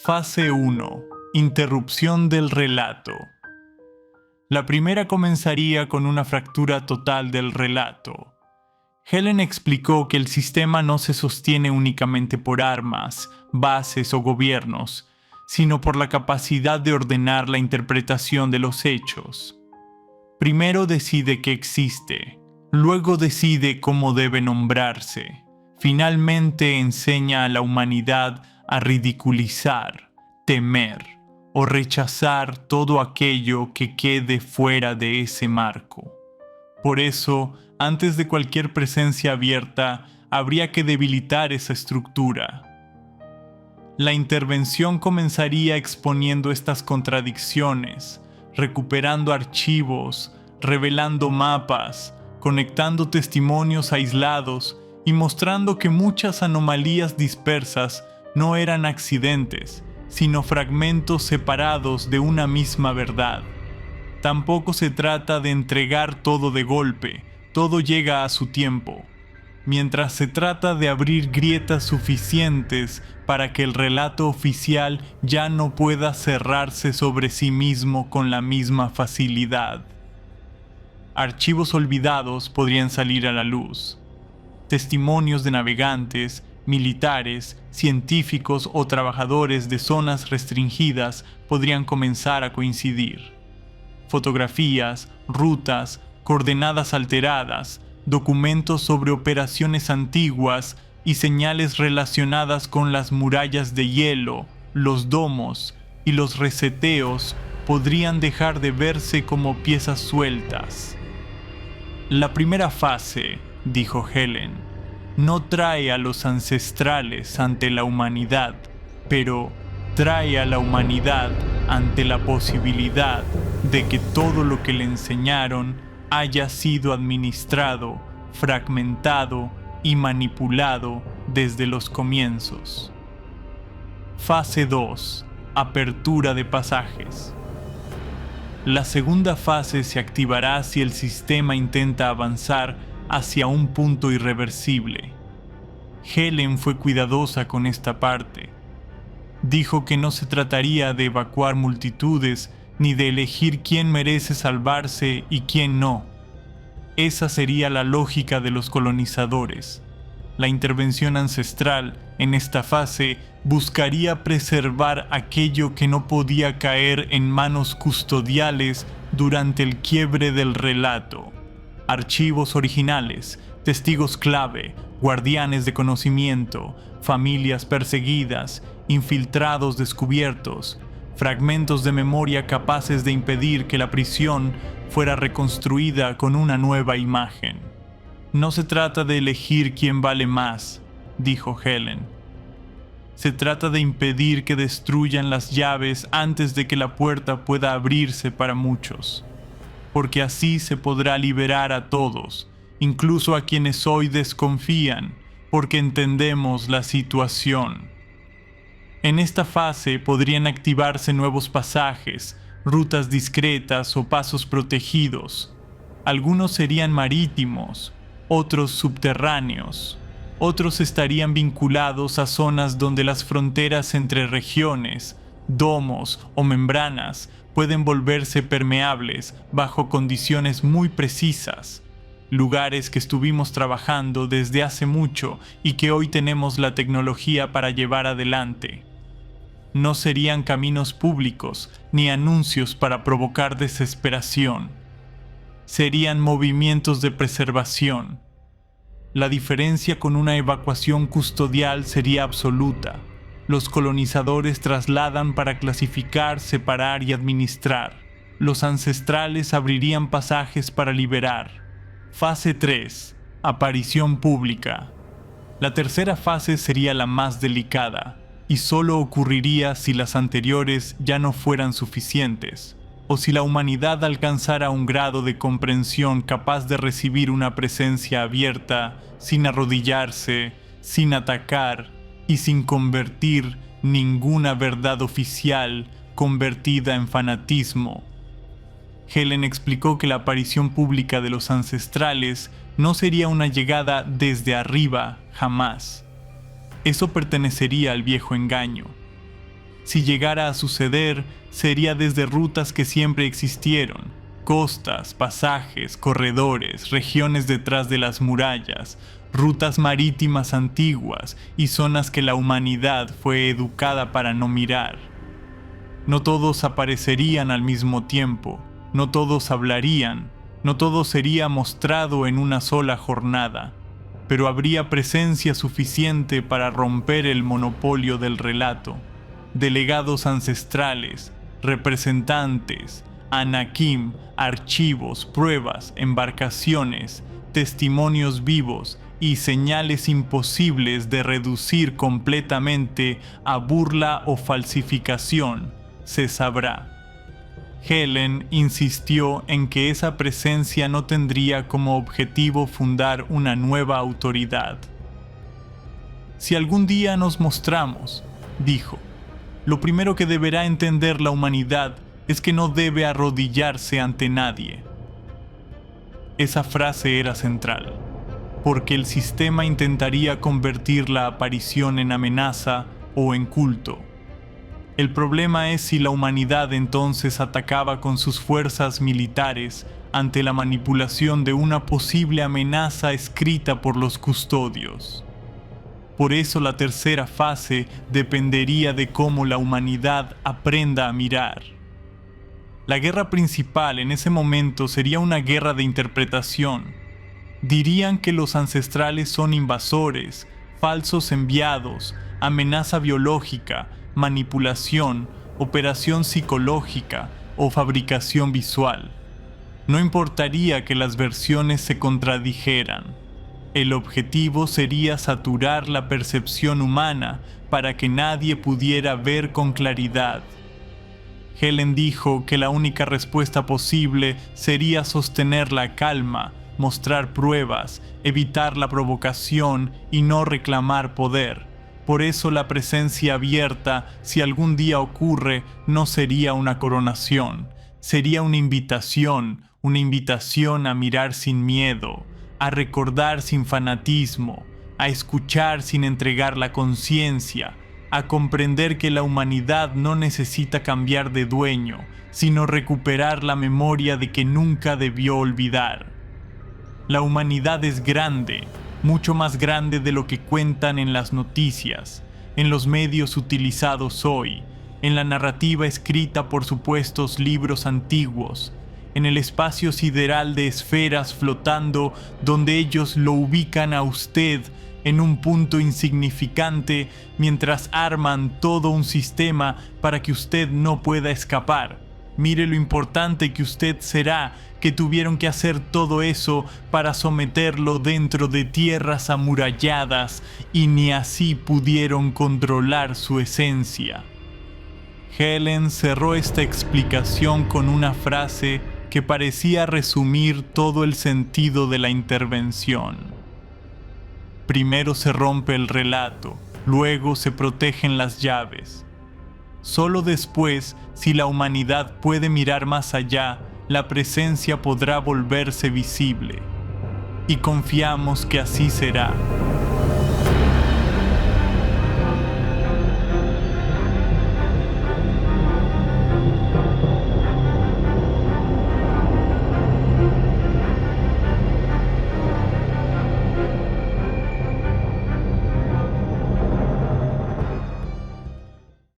Fase 1. Interrupción del relato. La primera comenzaría con una fractura total del relato. Helen explicó que el sistema no se sostiene únicamente por armas, bases o gobiernos, sino por la capacidad de ordenar la interpretación de los hechos. Primero decide que existe, luego decide cómo debe nombrarse, finalmente enseña a la humanidad a ridiculizar, temer o rechazar todo aquello que quede fuera de ese marco. Por eso, antes de cualquier presencia abierta, habría que debilitar esa estructura. La intervención comenzaría exponiendo estas contradicciones, recuperando archivos, revelando mapas, conectando testimonios aislados y mostrando que muchas anomalías dispersas no eran accidentes, sino fragmentos separados de una misma verdad. Tampoco se trata de entregar todo de golpe, todo llega a su tiempo. Mientras se trata de abrir grietas suficientes para que el relato oficial ya no pueda cerrarse sobre sí mismo con la misma facilidad. Archivos olvidados podrían salir a la luz. Testimonios de navegantes, militares, científicos o trabajadores de zonas restringidas podrían comenzar a coincidir. Fotografías, rutas, coordenadas alteradas, documentos sobre operaciones antiguas y señales relacionadas con las murallas de hielo, los domos y los reseteos podrían dejar de verse como piezas sueltas. La primera fase, dijo Helen, no trae a los ancestrales ante la humanidad, pero trae a la humanidad ante la posibilidad de que todo lo que le enseñaron haya sido administrado, fragmentado y manipulado desde los comienzos. Fase 2. Apertura de pasajes. La segunda fase se activará si el sistema intenta avanzar hacia un punto irreversible. Helen fue cuidadosa con esta parte. Dijo que no se trataría de evacuar multitudes ni de elegir quién merece salvarse y quién no. Esa sería la lógica de los colonizadores. La intervención ancestral en esta fase buscaría preservar aquello que no podía caer en manos custodiales durante el quiebre del relato. Archivos originales, testigos clave, guardianes de conocimiento, familias perseguidas, infiltrados descubiertos, fragmentos de memoria capaces de impedir que la prisión fuera reconstruida con una nueva imagen. No se trata de elegir quién vale más, dijo Helen. Se trata de impedir que destruyan las llaves antes de que la puerta pueda abrirse para muchos, porque así se podrá liberar a todos, incluso a quienes hoy desconfían, porque entendemos la situación. En esta fase podrían activarse nuevos pasajes, rutas discretas o pasos protegidos. Algunos serían marítimos, otros subterráneos, otros estarían vinculados a zonas donde las fronteras entre regiones, domos o membranas pueden volverse permeables bajo condiciones muy precisas. Lugares que estuvimos trabajando desde hace mucho y que hoy tenemos la tecnología para llevar adelante. No serían caminos públicos ni anuncios para provocar desesperación. Serían movimientos de preservación. La diferencia con una evacuación custodial sería absoluta. Los colonizadores trasladan para clasificar, separar y administrar. Los ancestrales abrirían pasajes para liberar. Fase 3. Aparición pública. La tercera fase sería la más delicada, y solo ocurriría si las anteriores ya no fueran suficientes, o si la humanidad alcanzara un grado de comprensión capaz de recibir una presencia abierta, sin arrodillarse, sin atacar y sin convertir ninguna verdad oficial convertida en fanatismo. Helen explicó que la aparición pública de los ancestrales no sería una llegada desde arriba, jamás. Eso pertenecería al viejo engaño. Si llegara a suceder, sería desde rutas que siempre existieron, costas, pasajes, corredores, regiones detrás de las murallas, rutas marítimas antiguas y zonas que la humanidad fue educada para no mirar. No todos aparecerían al mismo tiempo, no todos hablarían, no todo sería mostrado en una sola jornada, pero habría presencia suficiente para romper el monopolio del relato. Delegados ancestrales, representantes, anakim, archivos, pruebas, embarcaciones, testimonios vivos y señales imposibles de reducir completamente a burla o falsificación, se sabrá. Helen insistió en que esa presencia no tendría como objetivo fundar una nueva autoridad. Si algún día nos mostramos, dijo, lo primero que deberá entender la humanidad es que no debe arrodillarse ante nadie. Esa frase era central, porque el sistema intentaría convertir la aparición en amenaza o en culto. El problema es si la humanidad entonces atacaba con sus fuerzas militares ante la manipulación de una posible amenaza escrita por los custodios. Por eso la tercera fase dependería de cómo la humanidad aprenda a mirar. La guerra principal en ese momento sería una guerra de interpretación. Dirían que los ancestrales son invasores, falsos enviados, amenaza biológica, manipulación, operación psicológica o fabricación visual. No importaría que las versiones se contradijeran. El objetivo sería saturar la percepción humana para que nadie pudiera ver con claridad. Helen dijo que la única respuesta posible sería sostener la calma, mostrar pruebas, evitar la provocación y no reclamar poder. Por eso la presencia abierta, si algún día ocurre, no sería una coronación, sería una invitación a mirar sin miedo, a recordar sin fanatismo, a escuchar sin entregar la conciencia, a comprender que la humanidad no necesita cambiar de dueño, sino recuperar la memoria de que nunca debió olvidar. La humanidad es grande, mucho más grande de lo que cuentan en las noticias, en los medios utilizados hoy, en la narrativa escrita por supuestos libros antiguos, en el espacio sideral de esferas flotando donde ellos lo ubican a usted en un punto insignificante mientras arman todo un sistema para que usted no pueda escapar. Mire lo importante que usted será, que tuvieron que hacer todo eso para someterlo dentro de tierras amuralladas y ni así pudieron controlar su esencia. Helen cerró esta explicación con una frase que parecía resumir todo el sentido de la intervención. Primero se rompe el relato, luego se protegen las llaves. Solo después, si la humanidad puede mirar más allá, la presencia podrá volverse visible. Y confiamos que así será.